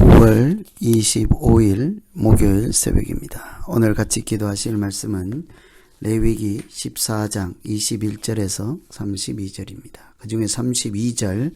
9월 25일 목요일 새벽입니다. 오늘 같이 기도하실 말씀은 레위기 14장 21절에서 32절입니다. 그 중에 32절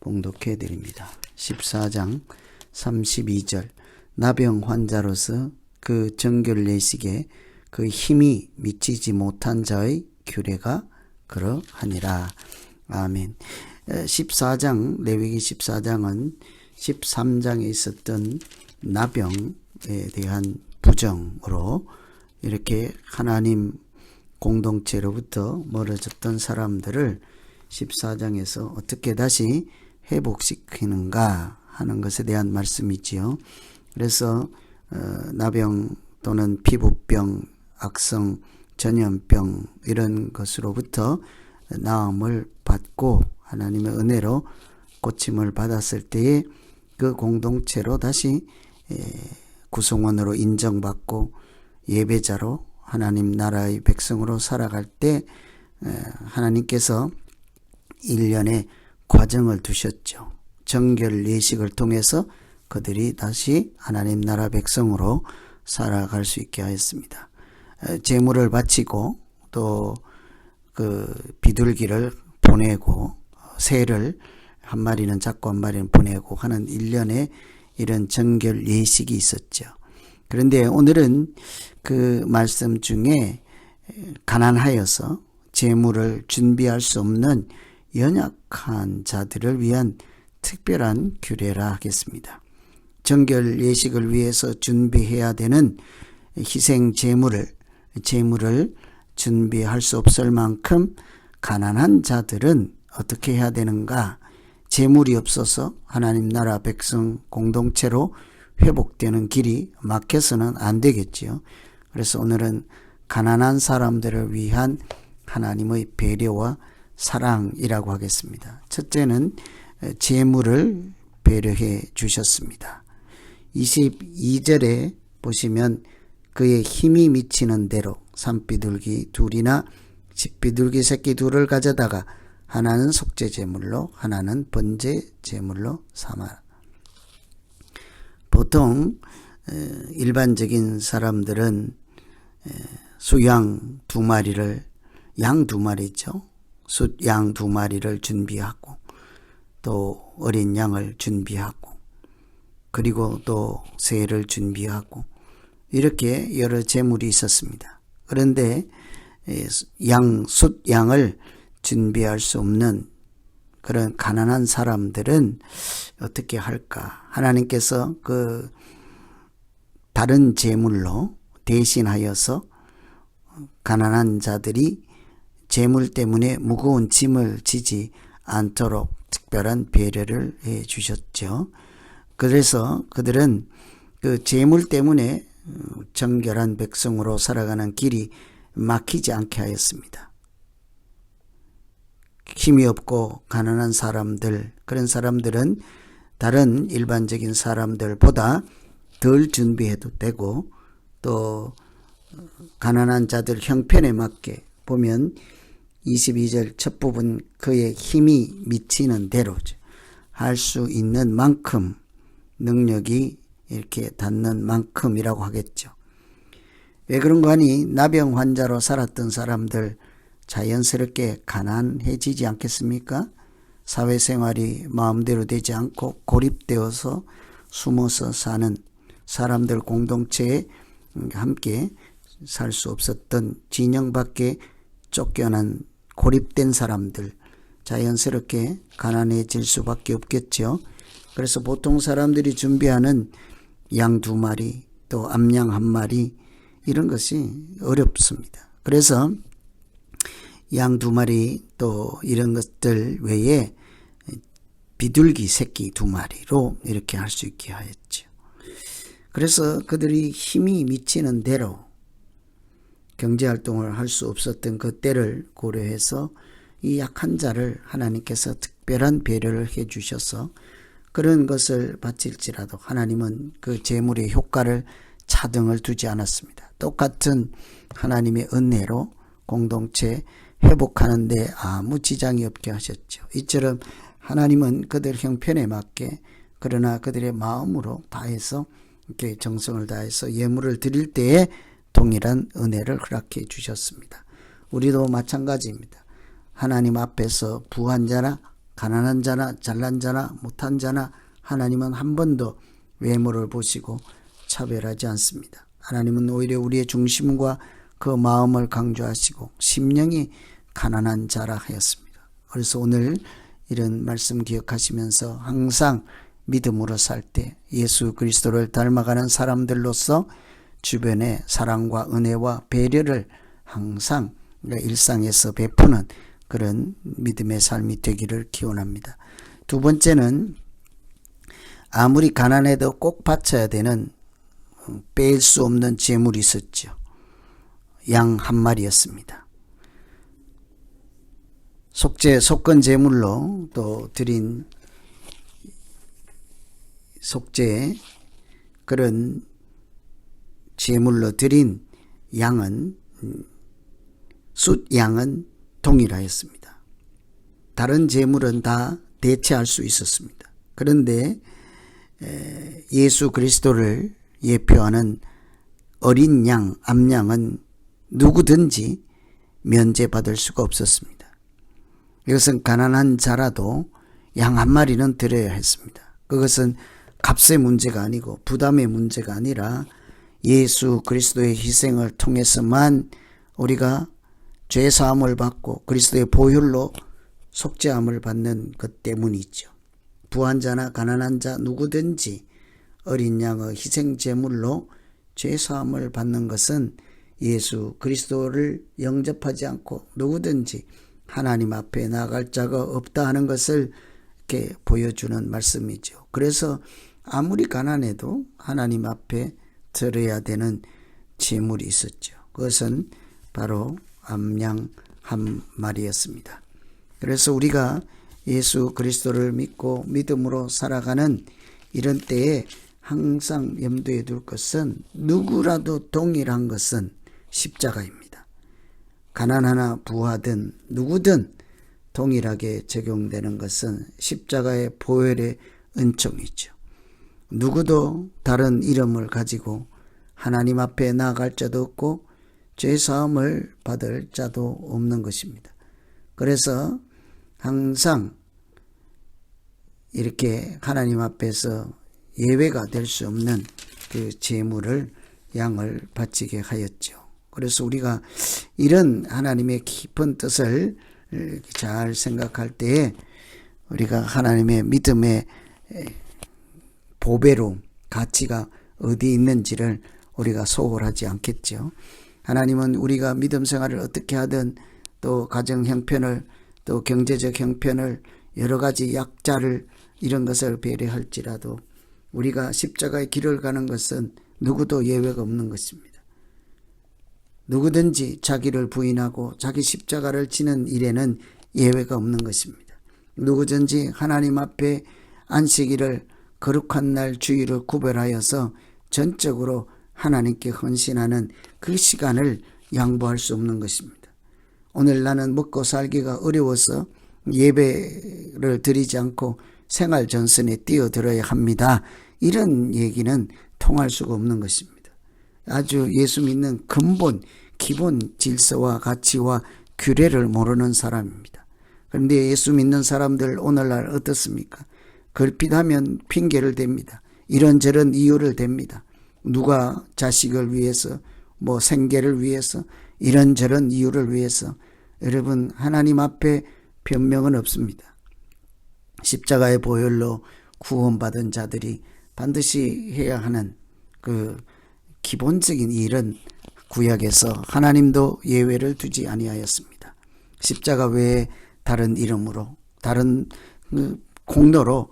봉독해 드립니다. 14장 32절 나병 환자로서 그 정결 예식에 그 힘이 미치지 못한 자의 규례가 그러하니라. 아멘. 14장 레위기 14장은 13장에 있었던 나병에 대한 부정으로 이렇게 하나님 공동체로부터 멀어졌던 사람들을 14장에서 어떻게 다시 회복시키는가 하는 것에 대한 말씀이지요. 그래서 나병 또는 피부병, 악성 전염병 이런 것으로부터 나음을 받고 하나님의 은혜로 고침을 받았을 때에 그 공동체로 다시 구성원으로 인정받고 예배자로 하나님 나라의 백성으로 살아갈 때 하나님께서 일련의 과정을 두셨죠. 정결 예식을 통해서 그들이 다시 하나님 나라 백성으로 살아갈 수 있게 하였습니다. 제물을 바치고 또 그 비둘기를 보내고 새를 한 마리는 잡고 한 마리는 보내고 하는 일련의 이런 정결 예식이 있었죠. 그런데 오늘은 그 말씀 중에 가난하여서 제물을 준비할 수 없는 연약한 자들을 위한 특별한 규례라 하겠습니다. 정결 예식을 위해서 준비해야 되는 희생 제물을 준비할 수 없을 만큼 가난한 자들은 어떻게 해야 되는가? 재물이 없어서 하나님 나라 백성 공동체로 회복되는 길이 막혀서는 안 되겠지요. 그래서 오늘은 가난한 사람들을 위한 하나님의 배려와 사랑이라고 하겠습니다. 첫째는 재물을 배려해 주셨습니다. 22절에 보시면 그의 힘이 미치는 대로 산비둘기 둘이나 집비둘기 새끼 둘을 가져다가 하나는 속죄 제물로 하나는 번제 제물로 삼아라. 보통 일반적인 사람들은 수양 2마리를 양 2마리죠. 숫양 2마리를 준비하고 또 어린 양을 준비하고 그리고 또 새를 준비하고 이렇게 여러 제물이 있었습니다. 그런데 숫양을 준비할 수 없는 그런 가난한 사람들은 어떻게 할까? 하나님께서 그 다른 제물로 대신하여서 가난한 자들이 제물 때문에 무거운 짐을 지지 않도록 특별한 배려를 해 주셨죠. 그래서 그들은 그 제물 때문에 정결한 백성으로 살아가는 길이 막히지 않게 하였습니다. 힘이 없고 가난한 사람들, 그런 사람들은 다른 일반적인 사람들보다 덜 준비해도 되고 또 가난한 자들 형편에 맞게 보면 22절 첫 부분 그의 힘이 미치는 대로 할 수 있는 만큼 능력이 이렇게 닿는 만큼이라고 하겠죠. 왜 그런가 하니 나병 환자로 살았던 사람들 자연스럽게 가난해지지 않겠습니까? 사회생활이 마음대로 되지 않고 고립되어서 숨어서 사는 사람들 공동체에 함께 살 수 없었던 진영 밖에 쫓겨난 고립된 사람들 자연스럽게 가난해질 수밖에 없겠죠. 그래서 보통 사람들이 준비하는 양 2마리 또 암양 1마리 이런 것이 어렵습니다. 그래서 양 2마리 또 이런 것들 외에 비둘기 새끼 2마리로 이렇게 할 수 있게 하였죠. 그래서 그들이 힘이 미치는 대로 경제활동을 할 수 없었던 그 때를 고려해서 이 약한 자를 하나님께서 특별한 배려를 해 주셔서 그런 것을 바칠지라도 하나님은 그 제물의 효과를 차등을 두지 않았습니다. 똑같은 하나님의 은혜로 공동체 회복하는 데 아무 지장이 없게 하셨죠. 이처럼 하나님은 그들 형편에 맞게 그러나 그들의 마음으로 다해서 이렇게 정성을 다해서 예물을 드릴 때에 동일한 은혜를 허락해 주셨습니다. 우리도 마찬가지입니다. 하나님 앞에서 부한 자나 가난한 자나 잘난 자나 못한 자나 하나님은 한 번도 외모를 보시고 차별하지 않습니다. 하나님은 오히려 우리의 중심과 그 마음을 강조하시고 심령이 가난한 자라 하였습니다. 그래서 오늘 이런 말씀 기억하시면서 항상 믿음으로 살 때 예수 그리스도를 닮아가는 사람들로서 주변에 사랑과 은혜와 배려를 항상 일상에서 베푸는 그런 믿음의 삶이 되기를 기원합니다. 두 번째는 아무리 가난해도 꼭 바쳐야 되는 뺄 수 없는 재물이 있었죠. 양 한 마리였습니다. 속건 제물로 또 드린 속죄 그런 제물로 드린 양은 숫양은 동일하였습니다. 다른 제물은 다 대체할 수 있었습니다. 그런데 예수 그리스도를 예표하는 어린 양, 암양은 누구든지 면제받을 수가 없었습니다. 이것은 가난한 자라도 양 한 마리는 드려야 했습니다. 그것은 값의 문제가 아니고 부담의 문제가 아니라 예수 그리스도의 희생을 통해서만 우리가 죄사함을 받고 그리스도의 보혈로 속죄함을 받는 것 때문이죠. 부한 자나 가난한 자 누구든지 어린 양의 희생 제물로 죄사함을 받는 것은 예수 그리스도를 영접하지 않고 누구든지 하나님 앞에 나아갈 자가 없다 하는 것을 이렇게 보여주는 말씀이죠. 그래서 아무리 가난해도 하나님 앞에 드려야 되는 제물이 있었죠. 그것은 바로 암양 한 마리였습니다. 그래서 우리가 예수 그리스도를 믿고 믿음으로 살아가는 이런 때에 항상 염두에 둘 것은 누구라도 동일한 것은 십자가입니다. 가난하나 부하든 누구든 동일하게 적용되는 것은 십자가의 보혈의 은총이죠. 누구도 다른 이름을 가지고 하나님 앞에 나아갈 자도 없고 죄사함을 받을 자도 없는 것입니다. 그래서 항상 이렇게 하나님 앞에서 예외가 될 수 없는 그 제물을 양을 바치게 하였죠. 그래서 우리가 이런 하나님의 깊은 뜻을 잘 생각할 때에 우리가 하나님의 믿음의 보배로 가치가 어디 있는지를 우리가 소홀하지 않겠죠. 하나님은 우리가 믿음 생활을 어떻게 하든 또 가정 형편을 또 경제적 형편을 여러 가지 약자를 이런 것을 배려할지라도 우리가 십자가의 길을 가는 것은 누구도 예외가 없는 것입니다. 누구든지 자기를 부인하고 자기 십자가를 지는 일에는 예외가 없는 것입니다. 누구든지 하나님 앞에 안식일을 거룩한 날 주일을 구별하여서 전적으로 하나님께 헌신하는 그 시간을 양보할 수 없는 것입니다. 오늘 나는 먹고 살기가 어려워서 예배를 드리지 않고 생활 전선에 뛰어들어야 합니다. 이런 얘기는 통할 수가 없는 것입니다. 아주 예수 믿는 근본, 기본 질서와 가치와 규례를 모르는 사람입니다. 그런데 예수 믿는 사람들 오늘날 어떻습니까? 걸핏하면 핑계를 댑니다. 이런저런 이유를 댑니다. 누가 자식을 위해서, 생계를 위해서, 이런저런 이유를 위해서. 여러분, 하나님 앞에 변명은 없습니다. 십자가의 보혈로 구원받은 자들이 반드시 해야 하는 그 기본적인 일은 구약에서 하나님도 예외를 두지 아니하였습니다. 십자가 외에 다른 이름으로, 다른 공로로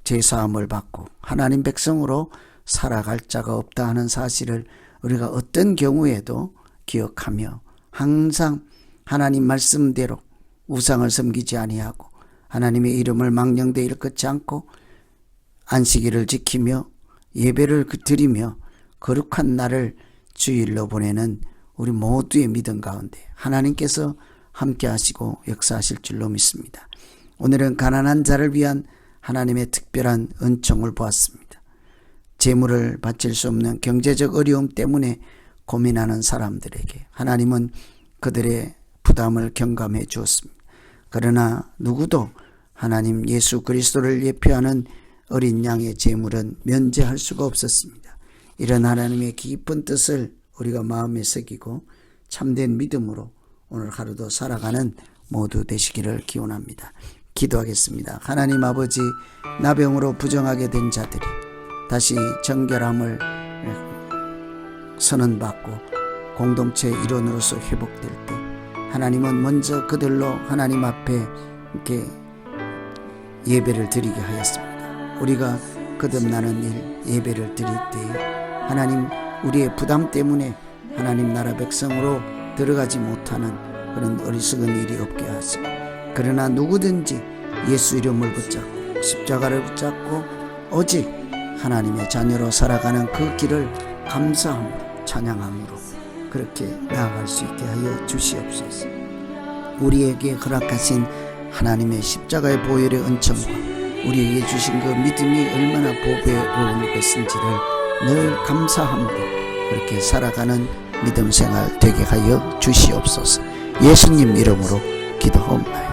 제사함을 받고 하나님 백성으로 살아갈 자가 없다 하는 사실을 우리가 어떤 경우에도 기억하며 항상 하나님 말씀대로 우상을 섬기지 아니하고 하나님의 이름을 망령되이 일컫지 않고 안식일을 지키며 예배를 드리며 거룩한 날을 주일로 보내는 우리 모두의 믿음 가운데 하나님께서 함께 하시고 역사하실 줄로 믿습니다. 오늘은 가난한 자를 위한 하나님의 특별한 은총을 보았습니다. 재물을 바칠 수 없는 경제적 어려움 때문에 고민하는 사람들에게 하나님은 그들의 부담을 경감해 주었습니다. 그러나 누구도 하나님 예수 그리스도를 예표하는 어린 양의 제물은 면제할 수가 없었습니다. 이런 하나님의 깊은 뜻을 우리가 마음에 새기고 참된 믿음으로 오늘 하루도 살아가는 모두 되시기를 기원합니다. 기도하겠습니다. 하나님 아버지, 나병으로 부정하게 된 자들이 다시 정결함을 선언받고 공동체 일원으로서 회복될 때 하나님은 먼저 그들로 하나님 앞에 이렇게 예배를 드리게 하였습니다. 우리가 거듭나는 일 예배를 드릴 때에 하나님 우리의 부담 때문에 하나님 나라 백성으로 들어가지 못하는 그런 어리석은 일이 없게 하시고, 그러나 누구든지 예수 이름을 붙잡고 십자가를 붙잡고 오직 하나님의 자녀로 살아가는 그 길을 감사함으로 찬양함으로 그렇게 나아갈 수 있게 하여 주시옵소서. 우리에게 허락하신 하나님의 십자가의 보혈의 은총과 우리에게 주신 그 믿음이 얼마나 보배로운 것인지를 늘 감사함으로 그렇게 살아가는 믿음 생활 되게 하여 주시옵소서. 예수님 이름으로 기도하옵나이다.